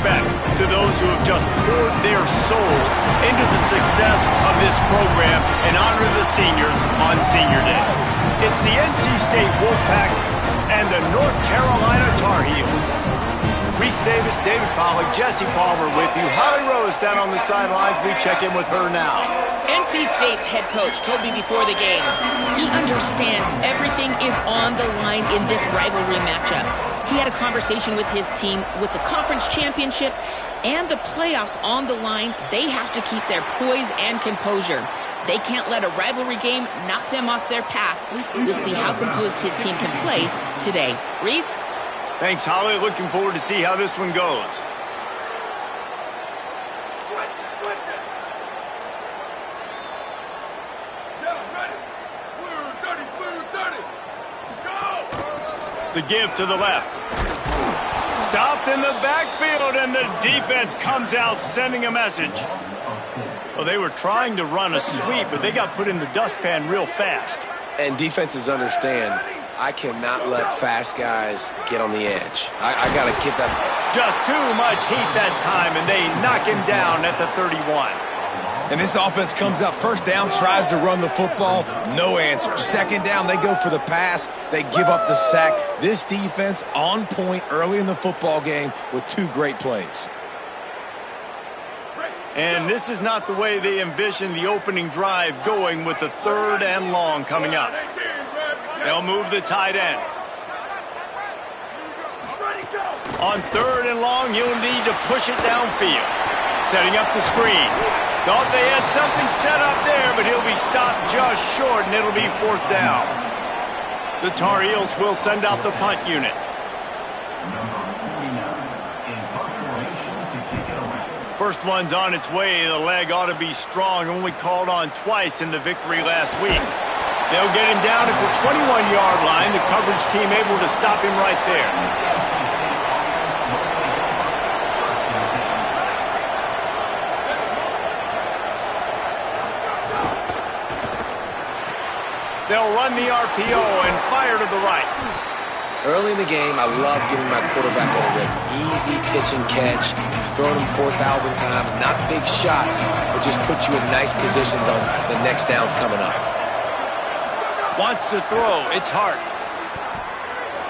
respect to those who have just poured their souls into the success of this program and honor the seniors on Senior Day. It's the NC State Wolfpack and the North Carolina Tar Heels. Reese Davis, David Pollack, Jesse Palmer with you. Holly Rose down on the sidelines. We check in with her now. NC State's head coach told me before the game, he understands everything is on the line in this rivalry matchup. He had a conversation with his team with the conference championship and the playoffs on the line. They have to keep their poise and composure. They can't let a rivalry game knock them off their path. We'll see how composed his team can play today. Reese? Thanks, Holly. Looking forward to see how this one goes. The give to the left. Stopped in the backfield, and the defense comes out sending a message. Well, they were trying to run a sweep, but they got put in the dustpan real fast. And defenses understand, I cannot let fast guys get on the edge. I got to get that. Just too much heat that time, and they knock him down at the 31. And this offense comes out first down, tries to run the football, no answer. Second down, they go for the pass, they give up the sack. This defense on point early in the football game with two great plays. And this is not the way they envisioned the opening drive going with the 3rd and long coming up. They'll move the tight end. On 3rd and long, you'll need to push it downfield. Setting up the screen. Thought they had something set up there, but he'll be stopped just short, and it'll be 4th down. The Tar Heels will send out the punt unit. First one's on its way. The leg ought to be strong. Only called on twice in the victory last week. They'll get him down at the 21-yard line. The coverage team able to stop him right there. They'll run the RPO and fire to the right. Early in the game, I love getting my quarterback at a rhythm. Easy pitch and catch. You've thrown him 4,000 times. Not big shots, but just put you in nice positions on the next downs coming up. Wants to throw. It's Hart.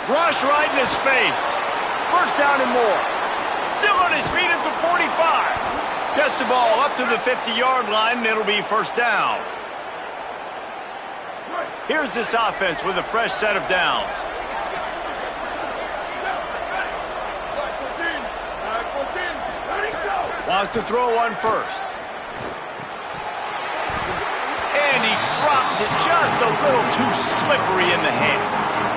Rush right in his face. First down and more. Still on his feet at the 45. Gets the ball up to the 50-yard line, and it'll be first down. Here's this offense with a fresh set of downs. Wants to throw one first. And he drops it just a little too slippery in the hands.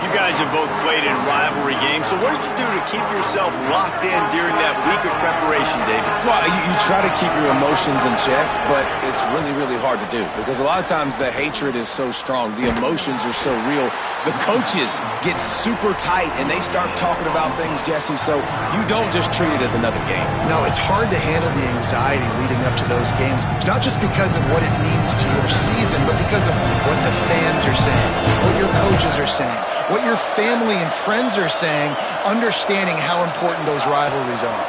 You guys have both played in rivalry games, so what did you do to keep yourself locked in during that week of preparation, David? Well, you try to keep your emotions in check, but it's really, really hard to do because a lot of times the hatred is so strong. The emotions are so real. The coaches get super tight, and they start talking about things, Jesse, so you don't just treat it as another game. No, it's hard to handle the anxiety leading up to those games, not just because of what it means to your season, but because of what the fans are saying, what your coaches are saying, what your family and friends are saying, understanding how important those rivalries are.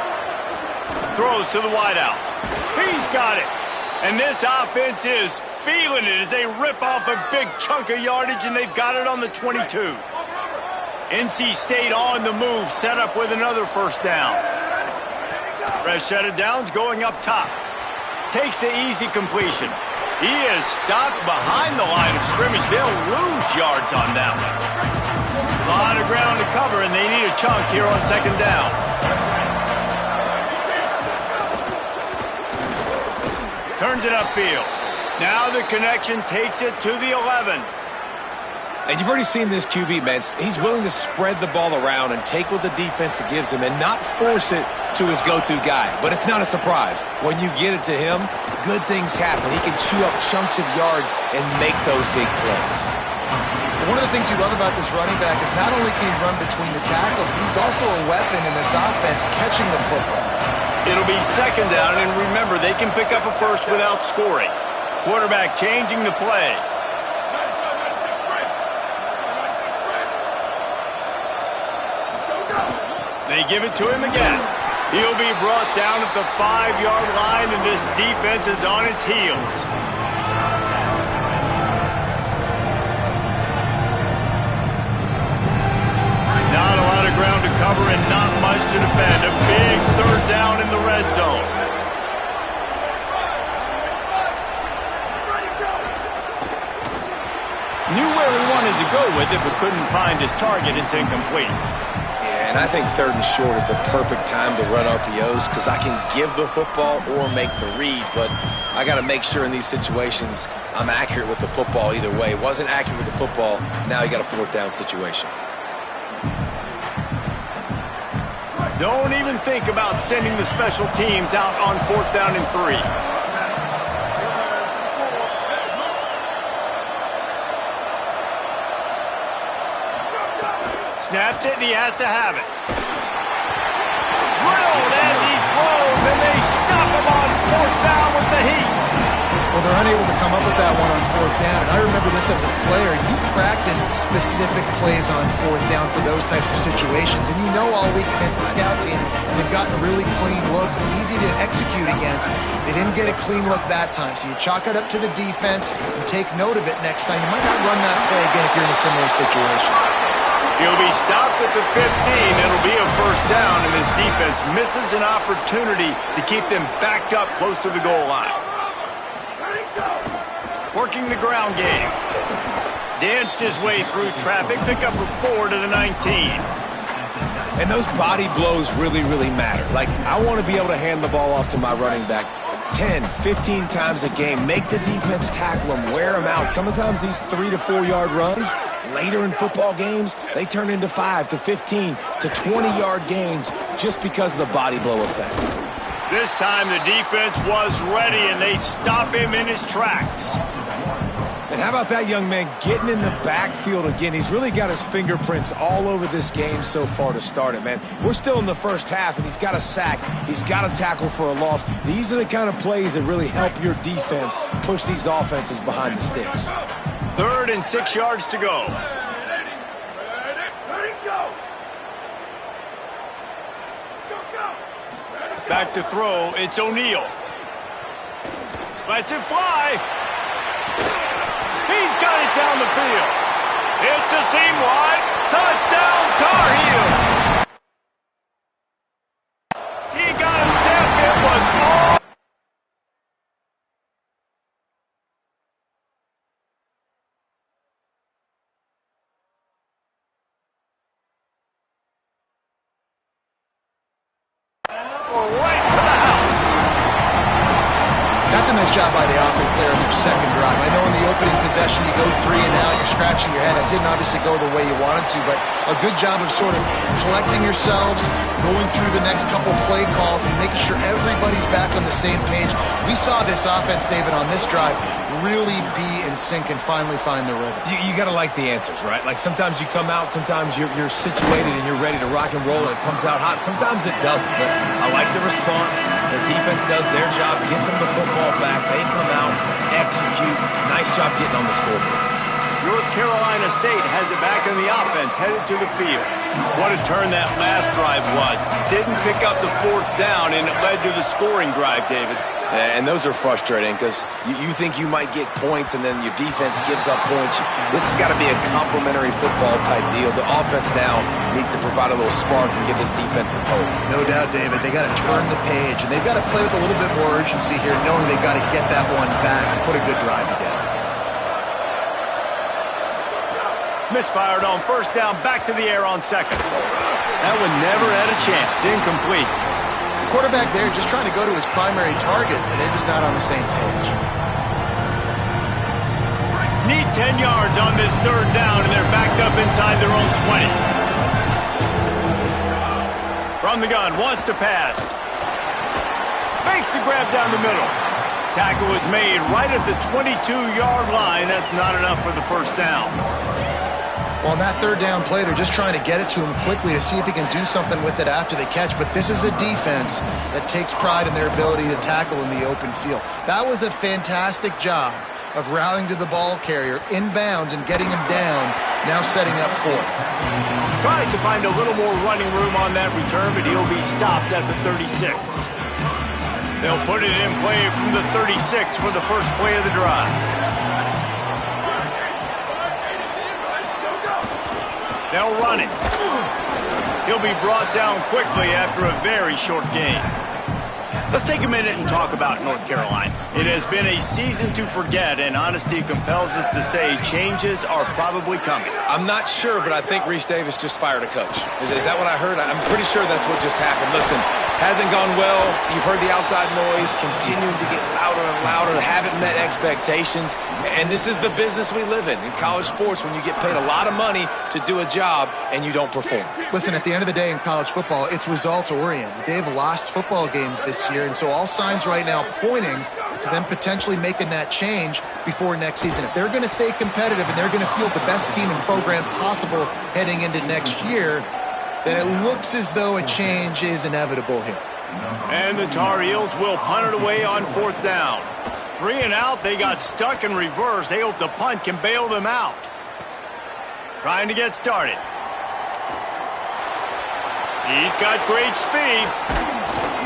Throws to the wideout. He's got it. And this offense is feeling it as they rip off a big chunk of yardage, and they've got it on the 22. NC State on the move, set up with another first down. Fresh set of downs going up top. Takes the easy completion. He is stopped behind the line of scrimmage. They'll lose yards on that one. A lot of ground to cover, and they need a chunk here on second down. Turns it upfield. Now the connection takes it to the 11. And you've already seen this QB, man. He's willing to spread the ball around and take what the defense gives him and not force it to his go-to guy. But it's not a surprise. When you get it to him, good things happen. He can chew up chunks of yards and make those big plays. One of the things you love about this running back is not only can he run between the tackles, but he's also a weapon in this offense catching the football. It'll be second down, and remember, they can pick up a first without scoring. Quarterback changing the play. They give it to him again. He'll be brought down at the 5-yard line, and this defense is on its heels. Not a lot of ground to cover and not much to defend. A big third down in the red zone. Knew where he wanted to go with it, but couldn't find his target. It's incomplete. Yeah, and I think 3rd and short is the perfect time to run RPOs because I can give the football or make the read, but I got to make sure in these situations I'm accurate with the football either way. Wasn't accurate with the football, now you got a 4th down situation. Don't even think about sending the special teams out on 4th down and 3. Snapped it, and he has to have it. Drilled as he throws, and they stop him on 4th down with the heat. Well, they're unable to come up with that one on 4th down, and I remember this as a player. You practice specific plays on 4th down for those types of situations, and you know all week against the scout team, they've gotten really clean looks, easy to execute against. They didn't get a clean look that time, so you chalk it up to the defense and take note of it next time. You might not run that play again if you're in a similar situation. He'll be stopped at the 15. It'll be a 1st down, and this defense misses an opportunity to keep them backed up close to the goal line. Working the ground game. Danced his way through traffic. Pick up a 4 to the 19. And those body blows really, really matter. Like, I want to be able to hand the ball off to my running back 10, 15 times a game. Make the defense tackle him, wear him out. Sometimes these 3 to 4 yard runs, later in football games, they turn into 5 to 15 to 20-yard gains just because of the body blow effect. This time the defense was ready, and they stop him in his tracks. And how about that young man getting in the backfield again? He's really got his fingerprints all over this game so far to start it, man. We're still in the first half, and he's got a sack. He's got a tackle for a loss. These are the kind of plays that really help your defense push these offenses behind the sticks. 3rd and 6 yards to go. Back to throw. It's O'Neal. Lets it fly. He's got it down the field. It's a seam wide. Touchdown, Tar Heels. He got a step. It was all. Right to the house. That's a nice job by the offense there in their 2nd drive. I know in the opening possession you go 3 and out, you're scratching your head. It didn't obviously go the way you wanted to, but a good job of sort of collecting yourselves, going through the next couple play calls and making sure everybody's back on the same page. We saw this offense, David, on this drive really be in sync and finally find the rhythm. You got to like the answers, right? Like sometimes you come out, sometimes you're situated and you're ready to rock and roll and it comes out hot. Sometimes it doesn't, but I like the response. The defense does their job, gets them the football back. They come out, execute. Nice job getting on the scoreboard. North Carolina State has it back in the offense, headed to the field. What a turn that last drive was. Didn't pick up the 4th down, and it led to the scoring drive, David. And those are frustrating because you think you might get points and then your defense gives up points. This has got to be a complementary football type deal. The offense now needs to provide a little spark and give this defense some hope. No doubt, David. They got to turn the page, and they've got to play with a little bit more urgency here, knowing they've got to get that one back and put a good drive together. Misfired on 1st down, back to the air on 2nd. That one never had a chance. Incomplete. Quarterback there just trying to go to his primary target, and they're just not on the same page. Need 10 yards on this 3rd down, and they're backed up inside their own 20. From the gun, wants to pass. Makes the grab down the middle. Tackle was made right at the 22-yard line. That's not enough for the 1st down. Well, on that 3rd down play, they're just trying to get it to him quickly to see if he can do something with it after the catch. But this is a defense that takes pride in their ability to tackle in the open field. That was a fantastic job of rallying to the ball carrier, inbounds and getting him down, now setting up fourth. Tries to find a little more running room on that return, but he'll be stopped at the 36. They'll put it in play from the 36 for the first play of the drive. They'll run it. He'll be brought down quickly after a very short game. Let's take a minute and talk about North Carolina. It has been a season to forget, and honesty compels us to say changes are probably coming. I'm not sure, but I think Reese Davis just fired a coach. Is that what I heard? I'm pretty sure that's what just happened. Listen, hasn't gone well. You've heard the outside noise, continuing to get louder and louder, haven't met expectations. And this is the business we live in college sports, when you get paid a lot of money to do a job and you don't perform. Listen, at the end of the day in college football, it's results-oriented. They've lost football games this year, and so all signs right now pointing to them potentially making that change before next season. If they're going to stay competitive and they're going to field the best team and program possible heading into next year, then it looks as though a change is inevitable here. And the Tar Heels will punt it away on fourth down. 3 and out, they got stuck in reverse. They hope the punt can bail them out. Trying to get started. He's got great speed.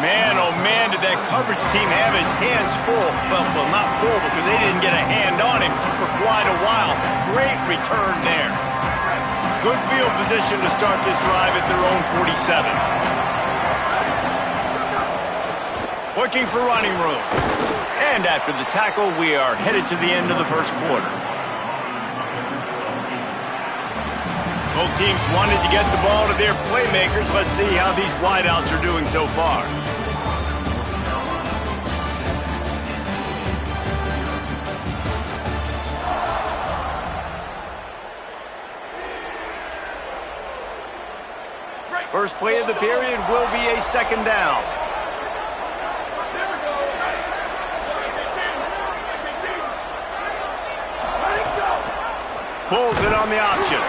Man, oh man, did that coverage team have its hands full. Well, not full because they didn't get a hand on him for quite a while. Great return there. Good field position to start this drive at their own 47. Looking for running room. And after the tackle, we are headed to the end of the first quarter. Both teams wanted to get the ball to their playmakers. Let's see how these wideouts are doing so far. First play of the period will be a second down. Pulls it on the option.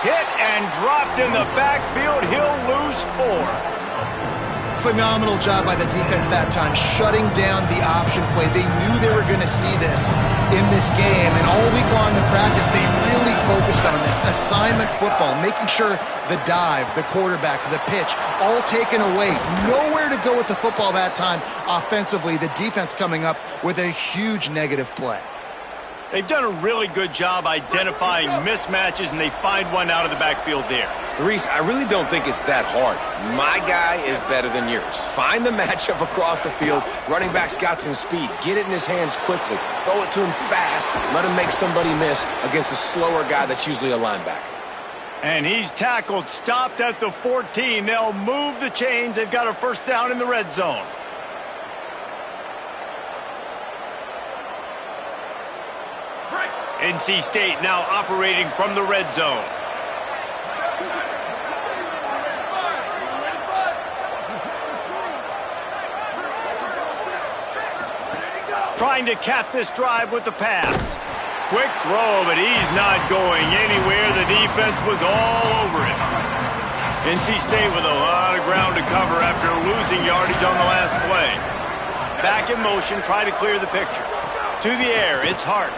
Hit and dropped in the backfield. He'll lose 4. Phenomenal job by the defense that time, shutting down the option play. They knew they were going to see this in this game, and all week long in practice, they really focused on this. Assignment football, making sure the dive, the quarterback, the pitch, all taken away. Nowhere to go with the football that time offensively. The defense coming up with a huge negative play. They've done a really good job identifying mismatches, and they find one out of the backfield there. Reese, I really don't think it's that hard. My guy is better than yours. Find the matchup across the field. Running back's got some speed. Get it in his hands quickly. Throw it to him fast. Let him make somebody miss against a slower guy that's usually a linebacker. And he's tackled, stopped at the 14. They'll move the chains. They've got a first down in the red zone. NC State now operating from the red zone. Trying to cap this drive with the pass. Quick throw, but he's not going anywhere. The defense was all over it. NC State with a lot of ground to cover after losing yardage on the last play. Back in motion, try to clear the picture. To the air, it's Hart.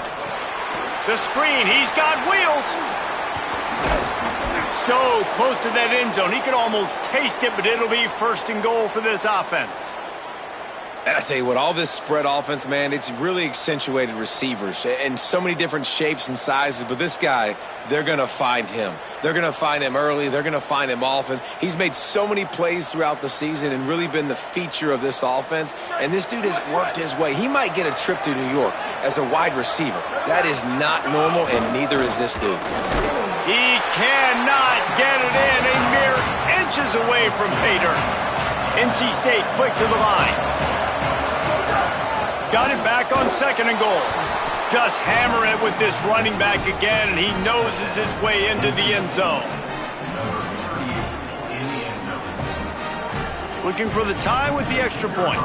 The screen, he's got wheels. So close to that end zone, he could almost taste it, but it'll be first and goal for this offense. And I tell you what, all this spread offense, man, it's really accentuated receivers in so many different shapes and sizes. But this guy, they're going to find him. They're going to find him early. They're going to find him often. He's made so many plays throughout the season and really been the feature of this offense. And this dude has worked his way. He might get a trip to New York as a wide receiver. That is not normal, and neither is this dude. He cannot get it in. A mere inches away from pay dirt. NC State quick to the line. Got it back on second and goal. Just hammer it with this running back again, and he noses his way into the end zone. Looking for the tie with the extra point.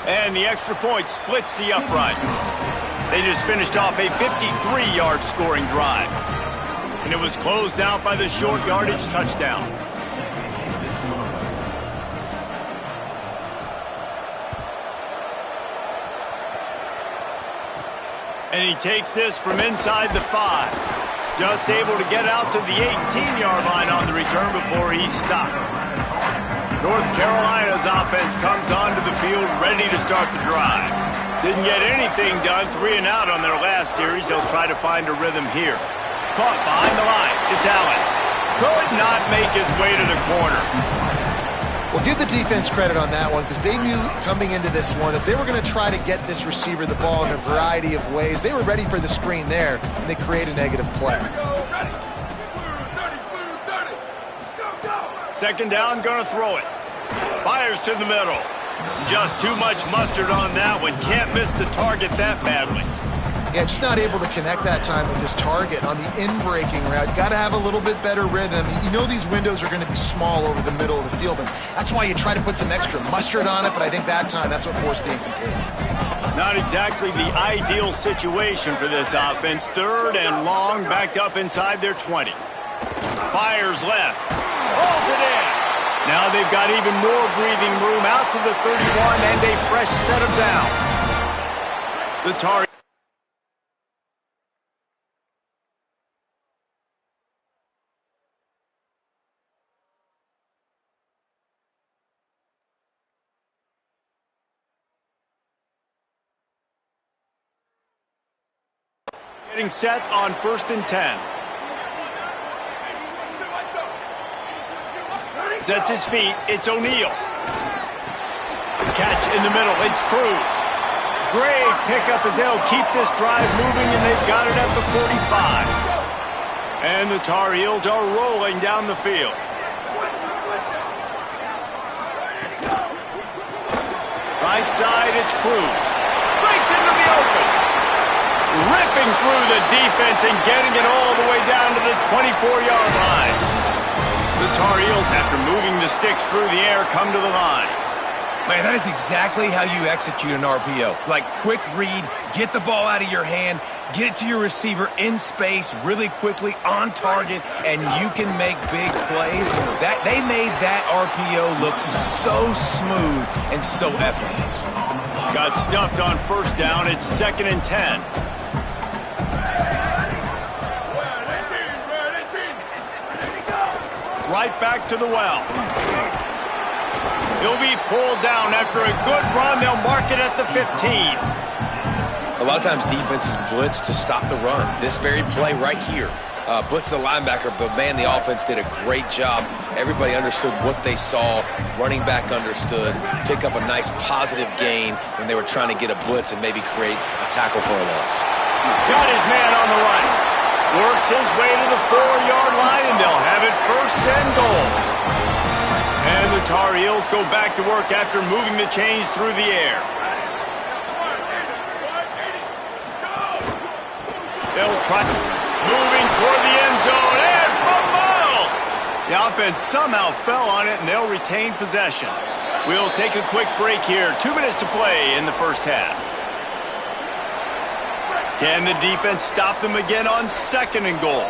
And the extra point splits the uprights. They just finished off a 53-yard scoring drive. And it was closed out by the short yardage touchdown. And he takes this from inside the 5. Just able to get out to the 18-yard line on the return before he's stopped. North Carolina's offense comes onto the field ready to start the drive. Didn't get anything done, 3 and out on their last series. They'll try to find a rhythm here. Caught behind the line. It's Allen. Could not make his way to the corner. Well, give the defense credit on that one because they knew coming into this one that they were going to try to get this receiver the ball in a variety of ways. They were ready for the screen there, and they create a negative play. Second down, going to throw it. Fires to the middle. Just too much mustard on that one. Can't miss the target that badly. Yeah, just not able to connect that time with his target on the in-breaking route. Got to have a little bit better rhythm. You know these windows are going to be small over the middle of the field, and that's why you try to put some extra mustard on it, but I think that time that's what forced the incomplete. Not exactly the ideal situation for this offense. 3rd and long, backed up inside their 20. Fires left. Pulls it in. Now they've got even more breathing room out to the 31 and a fresh set of downs. The target. Getting set on 1st and 10. Sets his feet. It's O'Neal. Catch in the middle. It's Cruz. Great pickup as they'll keep this drive moving, and they've got it at the 45. And the Tar Heels are rolling down the field. Right side, it's Cruz. Breaks into the open. Ripping through the defense and getting it all the way down to the 24-yard line. The Tar Heels, after moving the sticks through the air, come to the line. Man, that is exactly how you execute an RPO. Like quick read, get the ball out of your hand, get it to your receiver in space really quickly on target, and you can make big plays. That they made that RPO look so smooth and so effortless. Got stuffed on 1st down. It's 2nd and 10. Right back to the well. He'll be pulled down after a good run. They'll mark it at the 15. A lot of times defenses blitz to stop the run. This very play right here. Blitz the linebacker, but man, the offense did a great job. Everybody understood what they saw. Running back understood. Pick up a nice positive gain when they were trying to get a blitz and maybe create a tackle for a loss. Got his man on the right. Works his way to the 4-yard line, and they'll have it 1st and goal. And the Tar Heels go back to work after moving the chains through the air. They'll try moving toward the end zone, and from Ball! The offense somehow fell on it, and they'll retain possession. We'll take a quick break here. 2 minutes to play in the 1st half. Can the defense stop them again on 2nd and goal?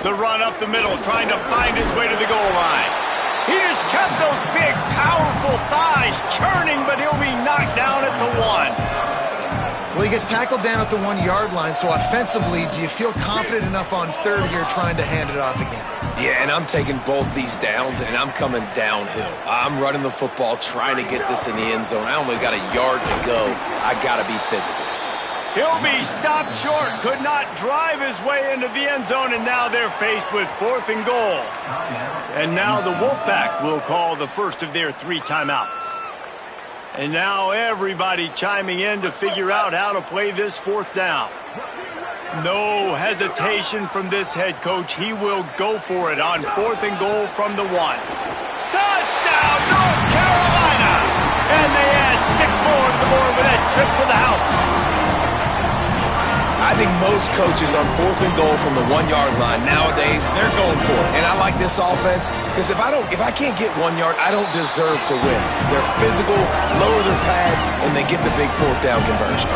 The run up the middle, trying to find his way to the goal line. He just kept those big, powerful thighs churning, but he'll be knocked down at the 1. Well, he gets tackled down at the 1-yard line, so offensively, do you feel confident enough on 3rd here trying to hand it off again? Yeah, and I'm taking both these downs, and I'm coming downhill. I'm running the football, trying to get this in the end zone. I only got a yard to go. I got to be physical. He'll be stopped short. Could not drive his way into the end zone, and now they're faced with 4th and goal. And now the Wolfpack will call the first of their 3 timeouts. And now everybody chiming in to figure out how to play this 4th down. No hesitation from this head coach. He will go for it on 4th and goal from the 1. Touchdown, North Carolina! And they add 6 more to the board with that trip to the house. I think most coaches on 4th and goal from the 1-yard line nowadays, they're going for it. And I like this offense because if I can't get 1 yard, I don't deserve to win. They're physical, lower their pads, and they get the big 4th down conversion.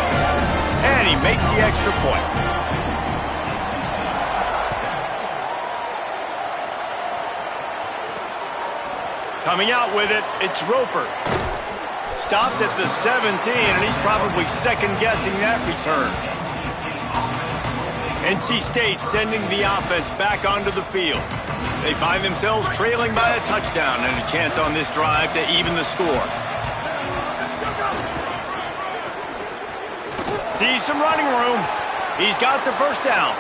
And he makes the extra point. Coming out with it, it's Roper. Stopped at the 17, and he's probably second-guessing that return. NC State sending the offense back onto the field. They find themselves trailing by a touchdown and a chance on this drive to even the score. Sees some running room. He's got the first down.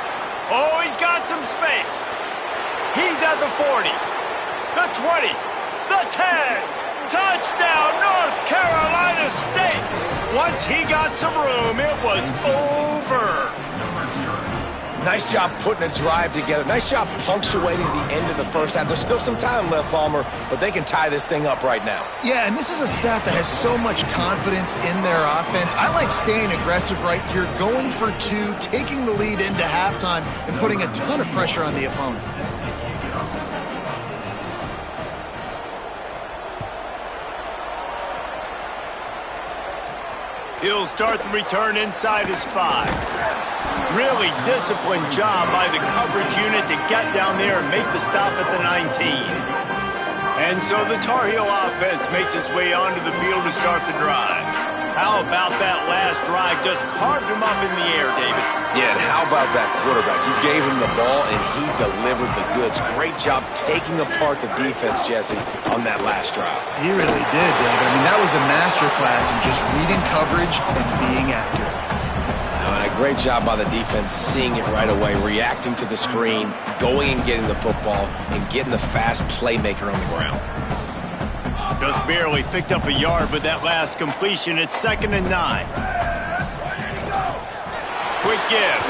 Oh, he's got some space. He's at the 40, the 20, the 10. Touchdown, North Carolina State. Once he got some room, it was over. Nice job putting a drive together. Nice job punctuating the end of the first half. There's still some time left, Palmer, but they can tie this thing up right now. Yeah, and this is a staff that has so much confidence in their offense. I like staying aggressive right here, going for two, taking the lead into halftime, and putting a ton of pressure on the opponent. He'll start the return inside his 5. Really disciplined job by the coverage unit to get down there and make the stop at the 19. And so the Tar Heel offense makes its way onto the field to start the drive. How about that last drive? Just carved him up in the air, David. Yeah, and how about that quarterback? You gave him the ball, and he delivered the goods. Great job taking apart the defense, Jesse, on that last drive. He really did, David. I mean, that was a masterclass in just reading coverage and being accurate. And a great job by the defense, seeing it right away, reacting to the screen, going and getting the football, and getting the fast playmaker on the ground. Just barely picked up a yard with that last completion. It's 2nd and 9. Quick give.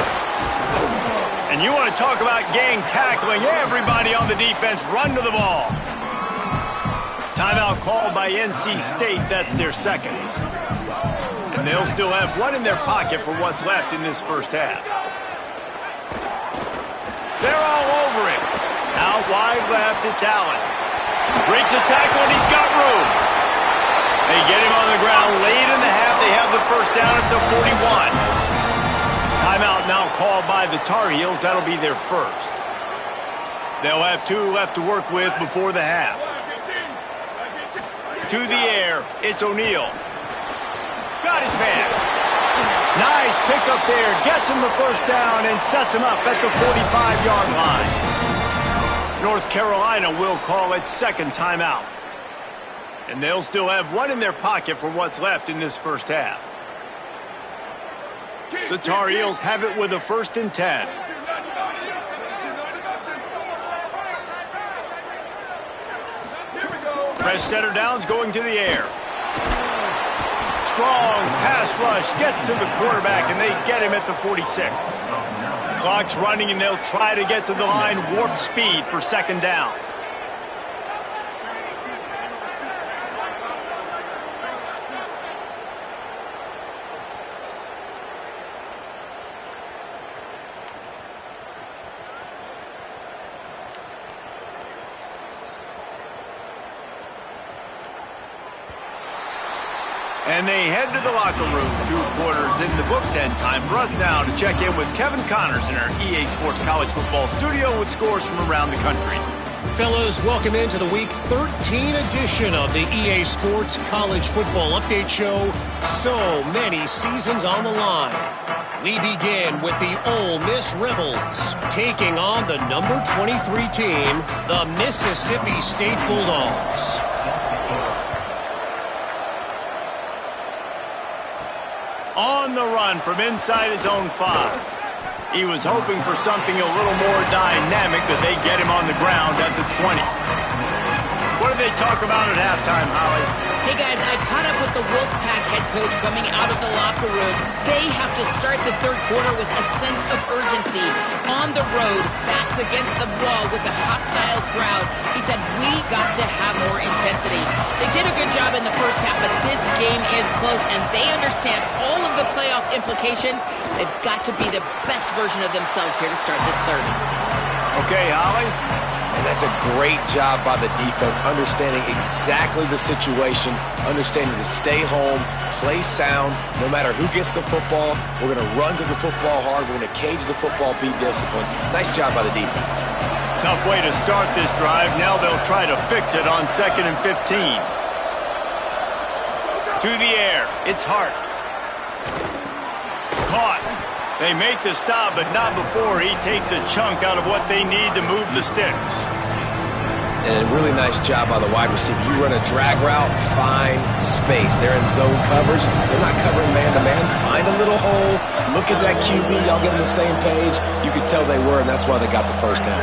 And you want to talk about gang tackling. Everybody on the defense run to the ball. Timeout called by NC State. That's their second. And they'll still have one in their pocket for what's left in this first half. They're all over it. Out wide left, it's Allen. Breaks a tackle, and he's got room. They get him on the ground late in the half. They have the first down at the 41. Timeout now called by the Tar Heels. That'll be their first. They'll have 2 left to work with before the half. To the air, it's O'Neal. Got his man. Nice pickup there. Gets him the first down and sets him up at the 45-yard line. North Carolina will call its second timeout. And they'll still have one in their pocket for what's left in this first half. The Tar Heels have it with a 1st and 10. Press center downs going to the air. Strong pass rush gets to the quarterback, and they get him at the 46. Clock's running, and they'll try to get to the line warp speed for 2nd down. And they head to the locker room. 2 quarters in the books, and time for us now to check in with Kevin Connors in our EA Sports College Football studio with scores from around the country. Fellas, welcome into the Week 13 edition of the EA Sports College Football Update Show. So many seasons on the line. We begin with the Ole Miss Rebels taking on the number 23 team, the Mississippi State Bulldogs. On the run from inside his own 5. He was hoping for something a little more dynamic, but they get him on the ground at the 20. What did they talk about at halftime, Holly? Hey, guys, I caught up with the Wolfpack head coach coming out of the locker room. They have to start the 3rd quarter with a sense of urgency. On the road, backs against the wall with a hostile crowd. He said, we got to have more intensity. They did a good job in the first half, but this game is close, and they understand all of the playoff implications. They've got to be the best version of themselves here to start this 3rd. Okay, Holly. And that's a great job by the defense, understanding exactly the situation, understanding to stay home, play sound, no matter who gets the football. We're going to run to the football hard. We're going to cage the football, be disciplined. Nice job by the defense. Tough way to start this drive. Now they'll try to fix it on 2nd and 15. To the air. It's Hart. Caught. They make the stop, but not before he takes a chunk out of what they need to move the sticks. And a really nice job by the wide receiver. You run a drag route, find space. They're in zone coverage. They're not covering man-to-man. Find a little hole. Look at that QB. Y'all get on the same page. You could tell they were, and that's why they got the first down.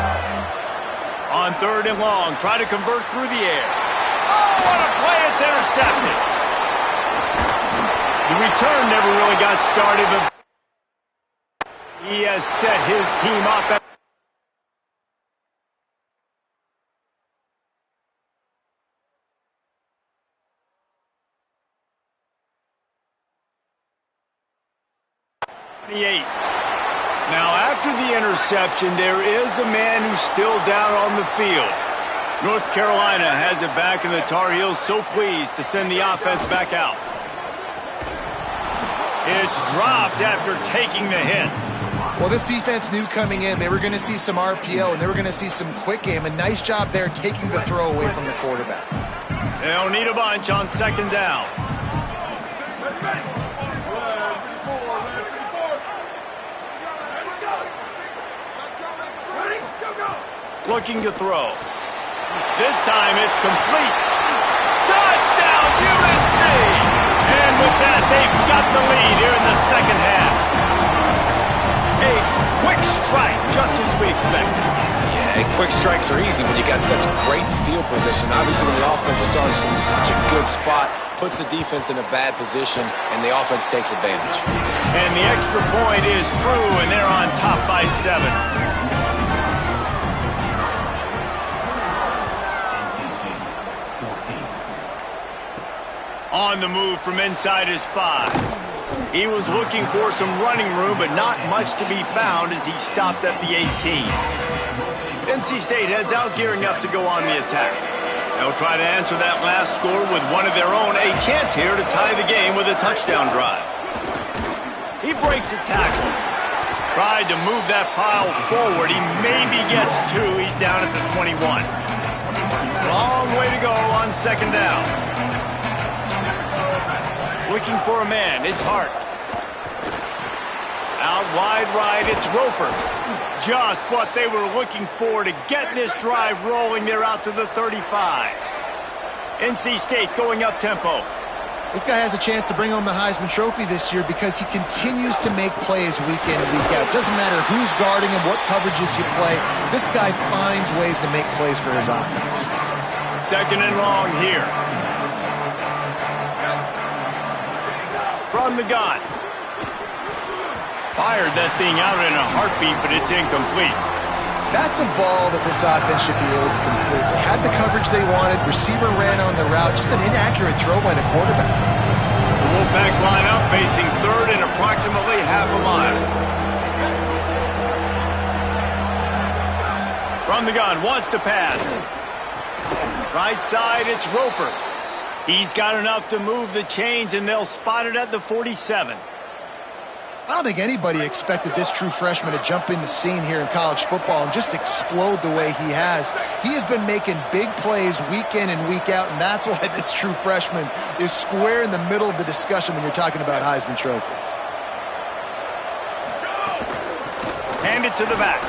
On 3rd and long, try to convert through the air. Oh, what a play. It's intercepted. The return never really got started, but he has set his team up. Now, after the interception, there is a man who's still down on the field. North Carolina has it back, and the Tar Heels so pleased to send the offense back out. It's dropped after taking the hit. Well, this defense knew coming in they were going to see some RPO, and they were going to see some quick game. A nice job there taking the throw away from the quarterback. They'll need a bunch on 2nd down. Looking to throw. This time it's complete. Touchdown, UNC! And with that, they've got the lead here in the 2nd half. A quick strike, just as we expected. Yeah, and quick strikes are easy when you got such great field position. Obviously, when the offense starts in such a good spot, puts the defense in a bad position, and the offense takes advantage. And the extra point is true, and they're on top by 7. On the move from inside his 5. He was looking for some running room, but not much to be found as he stopped at the 18. NC State heads out, gearing up to go on the attack. They'll try to answer that last score with one of their own. A chance here to tie the game with a touchdown drive. He breaks a tackle. Tried to move that pile forward. He maybe gets 2. He's down at the 21. Long way to go on 2nd down. Looking for a man, it's Hart. Out wide right, it's Roper. Just what they were looking for to get this drive rolling. They're out to the 35. NC State going up tempo. This guy has a chance to bring home the Heisman Trophy this year because he continues to make plays week in and week out. Doesn't matter who's guarding him, what coverages you play. This guy finds ways to make plays for his offense. 2nd and long here. From the gun. Fired that thing out in a heartbeat, but it's incomplete. That's a ball that this offense should be able to complete. They had the coverage they wanted. Receiver ran on the route. Just an inaccurate throw by the quarterback. The Wolfpack line up, facing 3rd and approximately half a mile. From the gun, wants to pass. Right side, it's Roper. He's got enough to move the chains, and they'll spot it at the 47. I don't think anybody expected this true freshman to jump in the scene here in college football and just explode the way he has. He has been making big plays week in and week out, and that's why this true freshman is square in the middle of the discussion when you're talking about Heisman Trophy. Hand it to the back.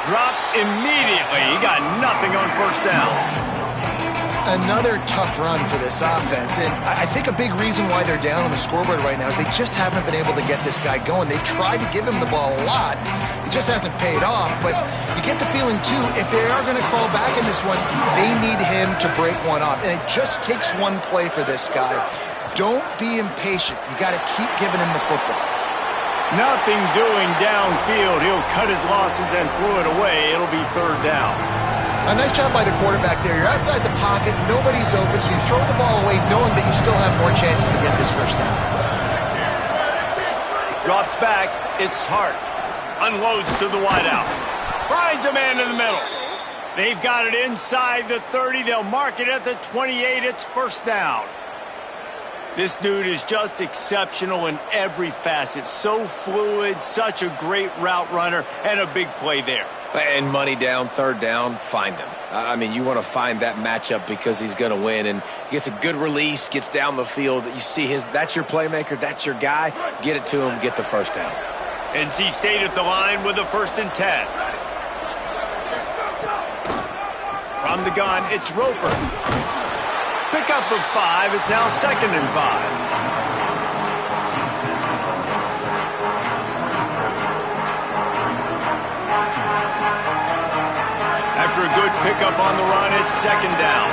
Dropped immediately. He got nothing on 1st down. Another tough run for this offense, and I think a big reason why they're down on the scoreboard right now is they just haven't been able to get this guy going. They've tried to give him the ball a lot. It just hasn't paid off, but you get the feeling, too, if they are going to crawl back in this one, they need him to break one off, and it just takes one play for this guy. Don't be impatient. You got to keep giving him the football. Nothing doing downfield. He'll cut his losses and throw it away. It'll be 3rd down. A nice job by the quarterback there. You're outside the pocket, nobody's open, so you throw the ball away knowing that you still have more chances to get this 1st down. Drops back, it's Hart. Unloads to the wideout. Finds a man in the middle. They've got it inside the 30. They'll mark it at the 28. It's 1st down. This dude is just exceptional in every facet. So fluid, such a great route runner, and a big play there. And money down, third down, find him. I mean, you want to find that matchup because he's going to win. And he gets a good release, gets down the field. You see that's your playmaker, that's your guy. Get it to him, get the first down. NC State at the line with a 1st and 10. From the gun, it's Roper. Pickup of 5. It's now 2nd and 5. After a good pickup on the run, it's 2nd down.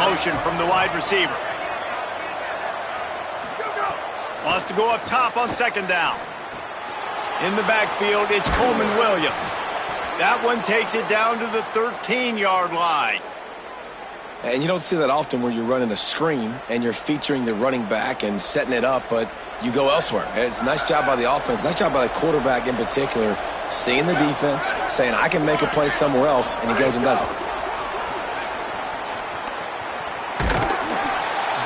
Motion from the wide receiver. Wants to go up top on 2nd down. In the backfield, it's Coleman Williams. That one takes it down to the 13-yard line. And you don't see that often where you're running a screen and you're featuring the running back and setting it up, but you go elsewhere. It's a nice job by the offense, nice job by the quarterback in particular, seeing the defense, saying, I can make a play somewhere else, and he goes and does it.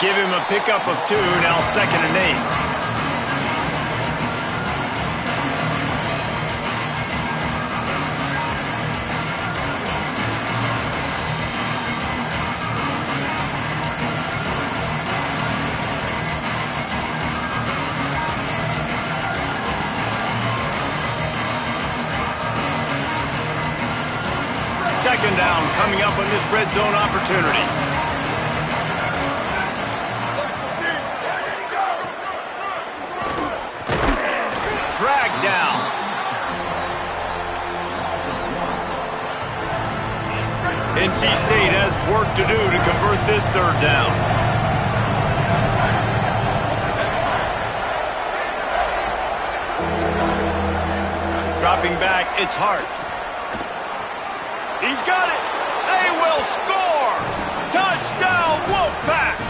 Give him a pickup of 2, now 2nd and 8. Second down coming up on this red zone opportunity. Dragged down. NC State has work to do to convert this 3rd down. Dropping back, it's Hart. He's got it. They will score. Touchdown, Wolfpack.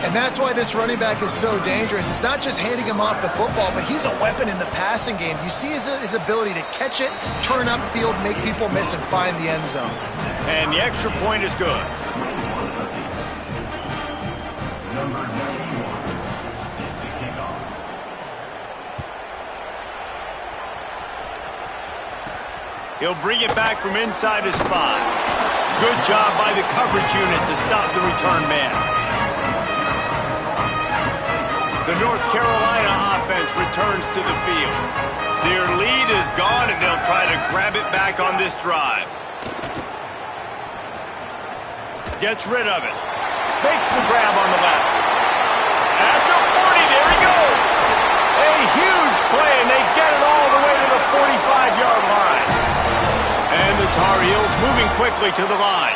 And that's why this running back is so dangerous. It's not just handing him off the football, but he's a weapon in the passing game. You see his ability to catch it, turn upfield, make people miss, and find the end zone. And the extra point is good. He'll bring it back from inside his 5. Good job by the coverage unit to stop the return man. The North Carolina offense returns to the field. Their lead is gone, and they'll try to grab it back on this drive. Gets rid of it. Makes the grab on the left. At the 40, there he goes. A huge play, and they get it all the way to the 45-yard line. And the Tar Heels moving quickly to the line.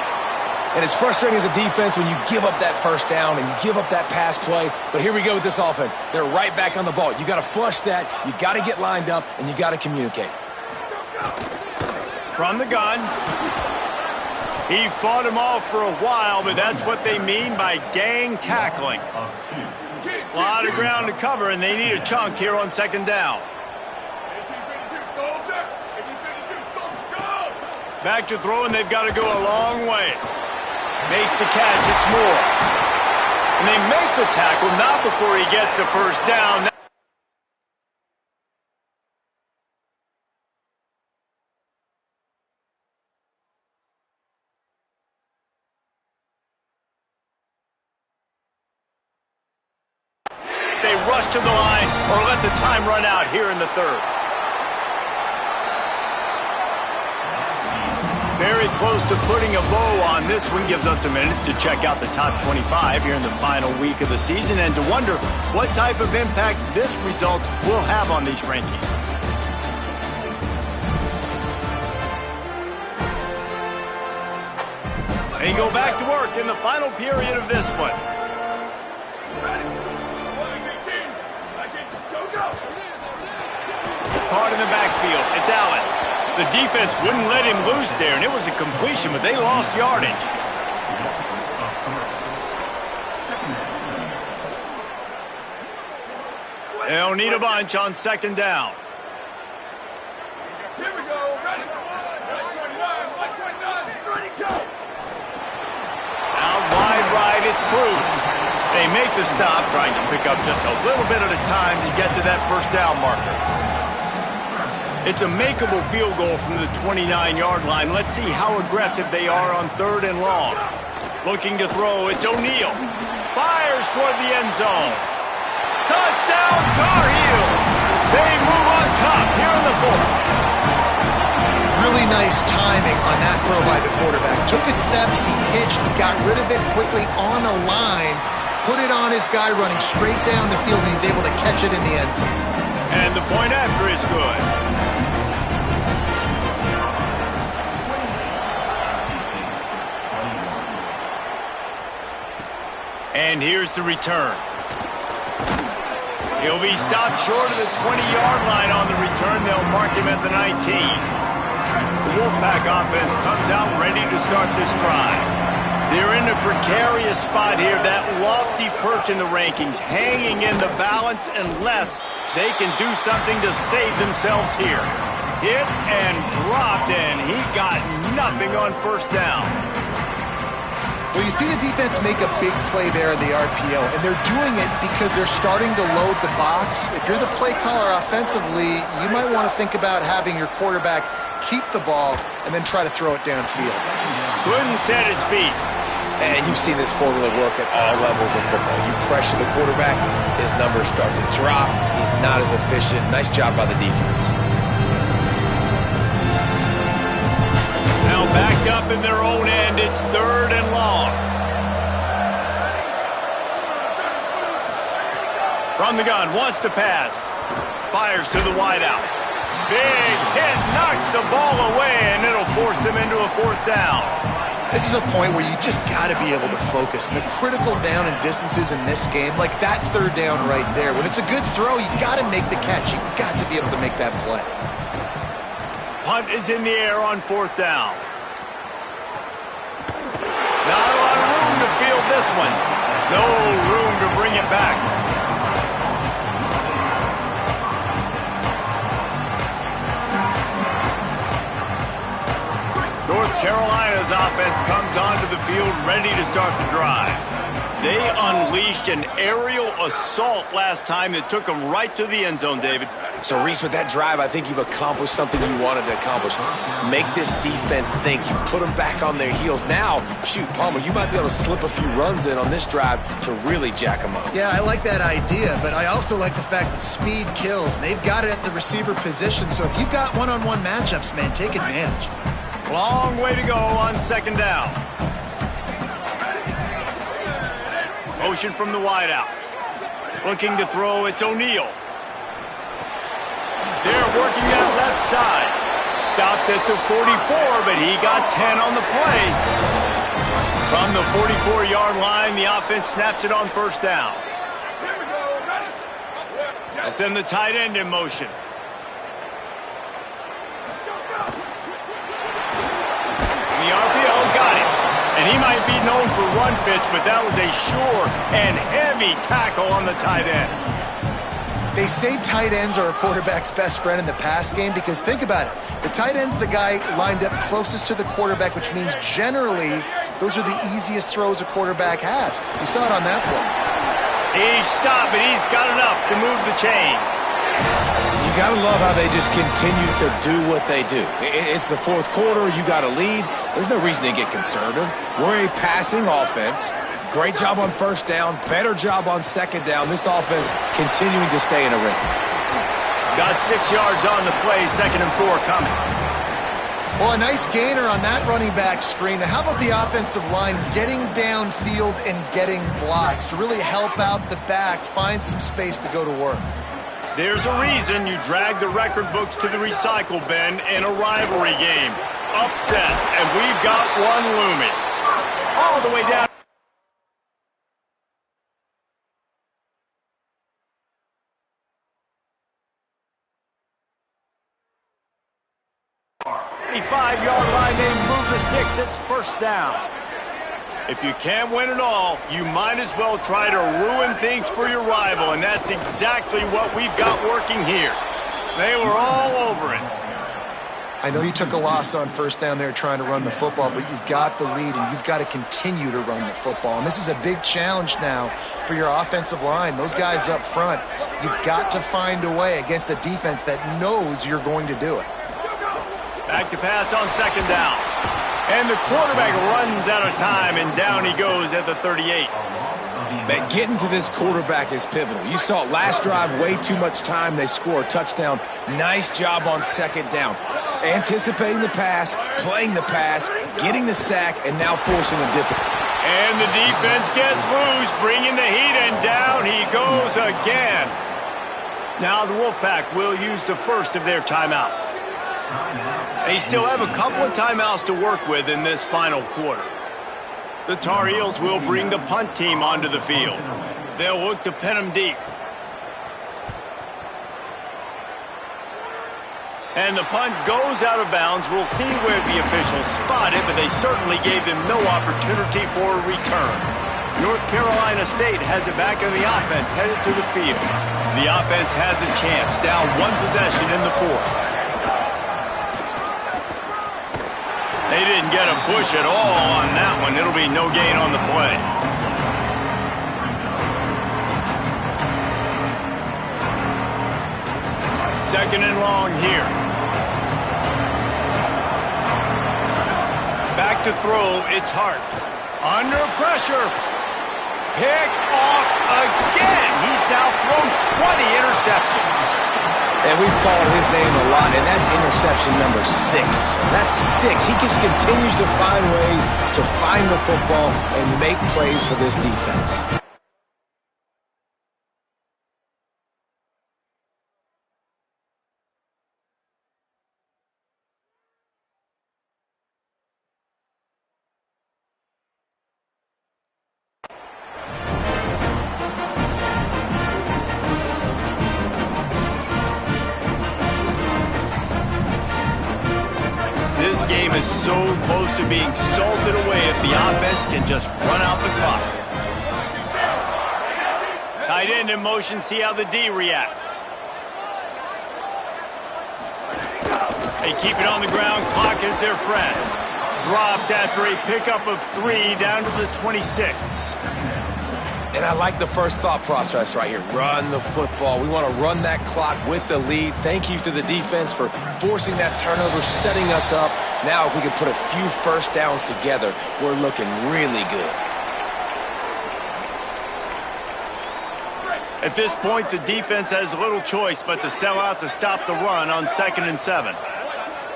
And it's frustrating as a defense when you give up that first down and you give up that pass play. But here we go with this offense. They're right back on the ball. You got to flush that. You got to get lined up, and you got to communicate. From the gun. He fought him off for a while, but that's what they mean by gang tackling. A lot of ground to cover, and they need a chunk here on 2nd down. Back to throw, and they've got to go a long way. Makes the catch, it's Moore. And they make the tackle, not before he gets the first down. They rush to the line or let the time run out here in the 3rd. Very close to putting a bow on this one. Gives us a minute to check out the top 25 here in the final week of the season and to wonder what type of impact this result will have on these rankings. They go back to work in the final period of this one. Caught in the backfield. It's Allen. The defense wouldn't let him loose there, and it was a completion, but they lost yardage. They'll need a bunch on 2nd down. Here we go. Ready. 129. Ready, go. Out wide right, it's Cruz. They make the stop, trying to pick up just a little bit at a time to get to that first down marker. It's a makeable field goal from the 29-yard line. Let's see how aggressive they are on 3rd and long. Looking to throw, it's O'Neal. Fires toward the end zone. Touchdown, Tar Heels! They move on top here in the 4th. Really nice timing on that throw by the quarterback. Took his steps, he hitched, he got rid of it quickly on a line, put it on his guy running straight down the field, and he's able to catch it in the end zone. And the point after is good. And here's the return. He'll be stopped short of the 20-yard line on the return. They'll mark him at the 19. The Wolfpack offense comes out ready to start this drive. They're in a precarious spot here, that lofty perch in the rankings, hanging in the balance unless they can do something to save themselves here. Hit and dropped, and he got nothing on 1st down. Well, you see the defense make a big play there in the RPO, and they're doing it because they're starting to load the box. If you're the play caller offensively, you might want to think about having your quarterback keep the ball and then try to throw it downfield. Couldn't set his feet. And you've seen this formula work at all levels of football. You pressure the quarterback, his numbers start to drop. He's not as efficient. Nice job by the defense. Now backed up in their own end, it's 3rd and long. From the gun, wants to pass. Fires to the wideout. Big hit, knocks the ball away, and it'll force him into a 4th down. This is a point where you just got to be able to focus. And the critical down and distances in this game, like that 3rd down right there, when it's a good throw, you got to make the catch. You got to be able to make that play. Punt is in the air on 4th down. Not a lot of room to field this one. No room to bring it back. North Carolina's offense comes onto the field ready to start the drive. They unleashed an aerial assault last time that took them right to the end zone, David. So, Reese, with that drive, I think you've accomplished something you wanted to accomplish. Make this defense think. You put them back on their heels. Now, shoot, Palmer, you might be able to slip a few runs in on this drive to really jack them up. Yeah, I like that idea, but I also like the fact that speed kills. They've got it at the receiver position, so if you've got one-on-one matchups, man, take advantage. Long way to go on 2nd down. Motion from the wideout. Looking to throw, it's O'Neal. They're working that left side. Stopped at the 44, but he got 10 on the play. From the 44-yard line, the offense snaps it on 1st down. They'll send the tight end in motion. And the RPO got it. And he might be known for run fits, but that was a sure and heavy tackle on the tight end. They say tight ends are a quarterback's best friend in the pass game because think about it. The tight end's the guy lined up closest to the quarterback, which means generally those are the easiest throws a quarterback has. You saw it on that play. He stopped, but he's got enough to move the chain. You got to love how they just continue to do what they do. It's the 4th quarter. You got a lead. There's no reason to get conservative. We're a passing offense. Great job on 1st down. Better job on 2nd down. This offense continuing to stay in a rhythm. Got 6 yards on the play. 2nd and 4 coming. Well, a nice gainer on that running back screen. Now, how about the offensive line getting downfield and getting blocks to really help out the back, find some space to go to work? There's a reason you drag the record books to the recycle bin in a rivalry game. Upsets, and we've got one looming. All the way down. The 5-yard line, they move the sticks. It's 1st down. If you can't win it all, you might as well try to ruin things for your rival, and that's exactly what we've got working here. They were all over it. I know you took a loss on first down there trying to run the football, but you've got the lead, and you've got to continue to run the football. And this is a big challenge now for your offensive line. Those guys up front, you've got to find a way against a defense that knows you're going to do it. Back to pass on second down. And the quarterback runs out of time, and down he goes at the 38. Man, getting to this quarterback is pivotal. You saw it last drive, way too much time. They score a touchdown. Nice job on second down. Anticipating the pass, playing the pass, getting the sack, and now forcing a different. And the defense gets loose, bringing the heat, and down he goes again. Now the Wolfpack will use the first of their timeouts. They still have a couple of timeouts to work with in this final quarter. The Tar Heels will bring the punt team onto the field. They'll look to pin them deep. And the punt goes out of bounds. We'll see where the officials spot it, but they certainly gave them no opportunity for a return. North Carolina State has it back in the offense, headed to the field. The offense has a chance, down one possession in the fourth. They didn't get a push at all on that one. It'll be no gain on the play. Second and long here. Back to throw, it's Hart. Under pressure. Picked off again. He's now thrown 20 interceptions. And we've called his name a lot, and that's interception number 6. That's 6. He just continues to find ways to find the football and make plays for this defense. This game is so close to being salted away if the offense can just run out the clock. Tight end in motion, see how the D reacts. They keep it on the ground, clock is their friend. Dropped after a pickup of 3 down to the 26. And I like the first thought process right here. Run the football. We want to run that clock with the lead. Thank you to the defense for forcing that turnover, setting us up. Now if we can put a few first downs together, we're looking really good. At this point, the defense has little choice but to sell out to stop the run on 2nd and 7.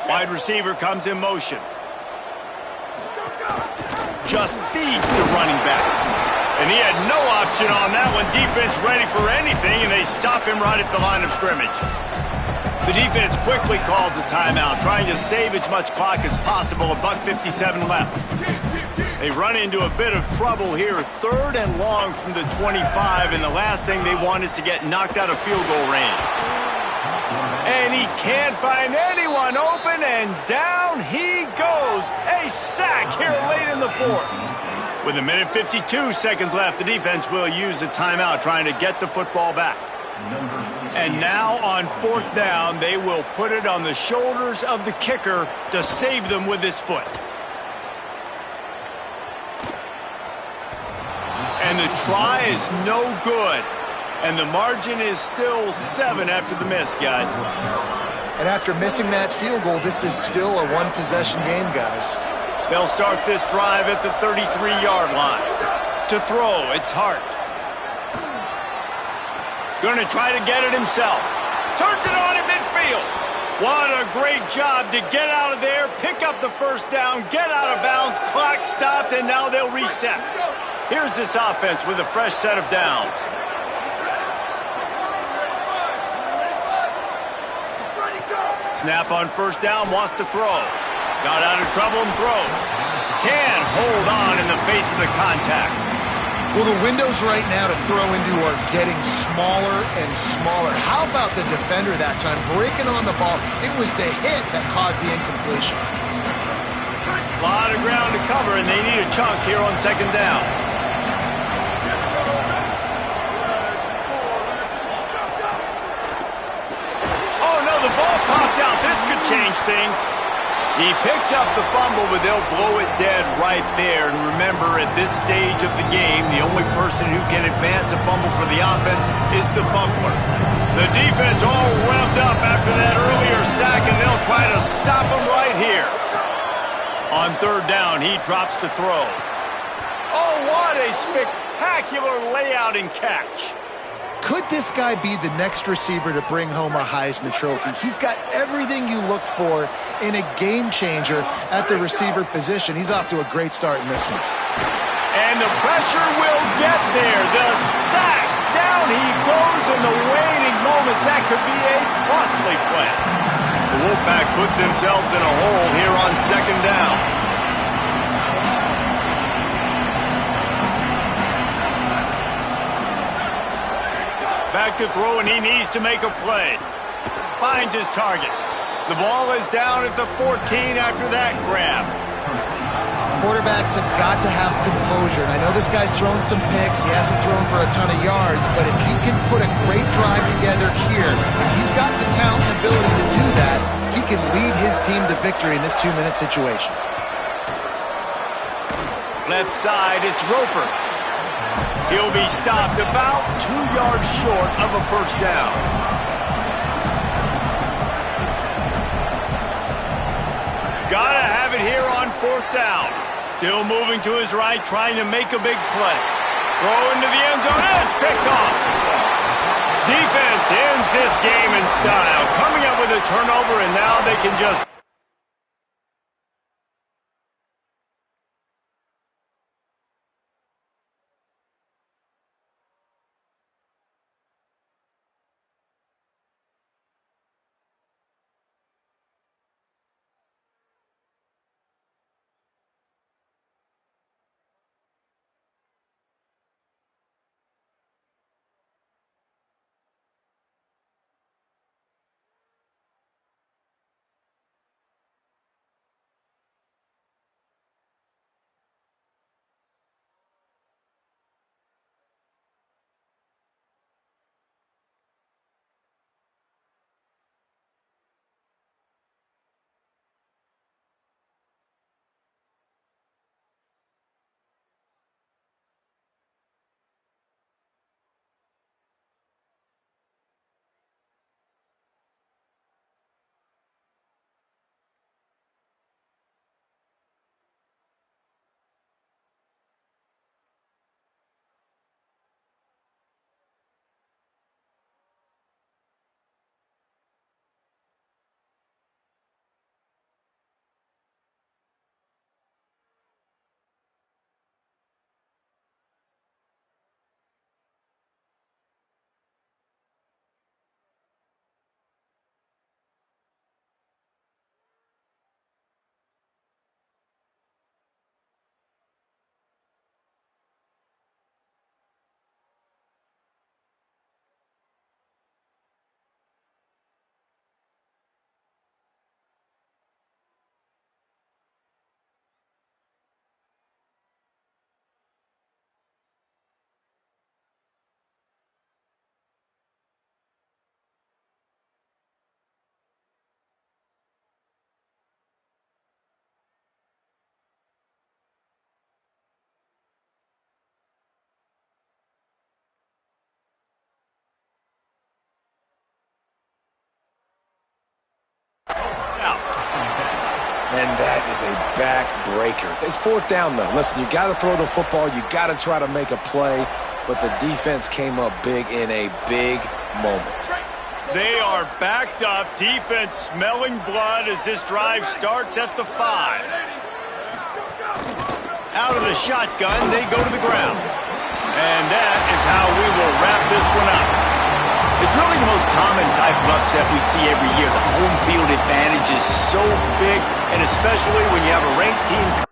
Wide receiver comes in motion. Just feeds the running back. And he had no option on that one. Defense ready for anything, and they stop him right at the line of scrimmage. The defense quickly calls a timeout, trying to save as much clock as possible. $1:57 left. They run into a bit of trouble here. 3rd and long from the 25, and the last thing they want is to get knocked out of field goal range. And he can't find anyone open, and down he goes. A sack here late in the 4th. With 1:52 left, the defense will use a timeout trying to get the football back. And now on 4th down, they will put it on the shoulders of the kicker to save them with his foot. And the try is no good. And the margin is still 7 after the miss, guys. And after missing that field goal, this is still a one-possession game, guys. They'll start this drive at the 33-yard line. To throw, it's Hart. Going to try to get it himself. Turns it on in midfield. What a great job to get out of there, pick up the first down, get out of bounds, clock stopped, and now they'll reset. Here's this offense with a fresh set of downs. Snap on first down, wants to throw. Got out of trouble and throws. Can't hold on in the face of the contact. Well, the windows right now to throw into are getting smaller and smaller. How about the defender that time breaking on the ball? It was the hit that caused the incompletion. A lot of ground to cover, and they need a chunk here on 2nd down. Oh, no, the ball popped out. This could change things. He picks up the fumble, but they'll blow it dead right there. And remember, at this stage of the game, the only person who can advance a fumble for the offense is the fumbler. The defense all revved up after that earlier sack, and they'll try to stop him right here. On third down, he drops to throw. Oh, what a spectacular layout and catch. Could this guy be the next receiver to bring home a Heisman Trophy? He's got everything you look for in a game changer at the receiver position. He's off to a great start in this one. And the pressure will get there. The sack. Down he goes in the waiting moments. That could be a costly play. The Wolfpack put themselves in a hole here on second down. Back to throw, and he needs to make a play. Finds his target. The ball is down at the 14 after that grab. Quarterbacks have got to have composure. And I know this guy's thrown some picks. He hasn't thrown for a ton of yards. But if he can put a great drive together here, if he's got the talent and ability to do that, he can lead his team to victory in this 2-minute situation. Left side, it's Roper. He'll be stopped about 2 yards short of a first down. Gotta have it here on fourth down. Still moving to his right, trying to make a big play. Throw into the end zone, and it's picked off. Defense ends this game in style, coming up with a turnover, and now they can just... And that is a back-breaker. It's fourth down, though. Listen, you got to throw the football. You got to try to make a play. But the defense came up big in a big moment. They are backed up. Defense smelling blood as this drive starts at the 5. Out of the shotgun, they go to the ground. And that is how we will wrap this one up. It's really the most common type of upset we see every year. The home field advantage is so big, and especially when you have a ranked team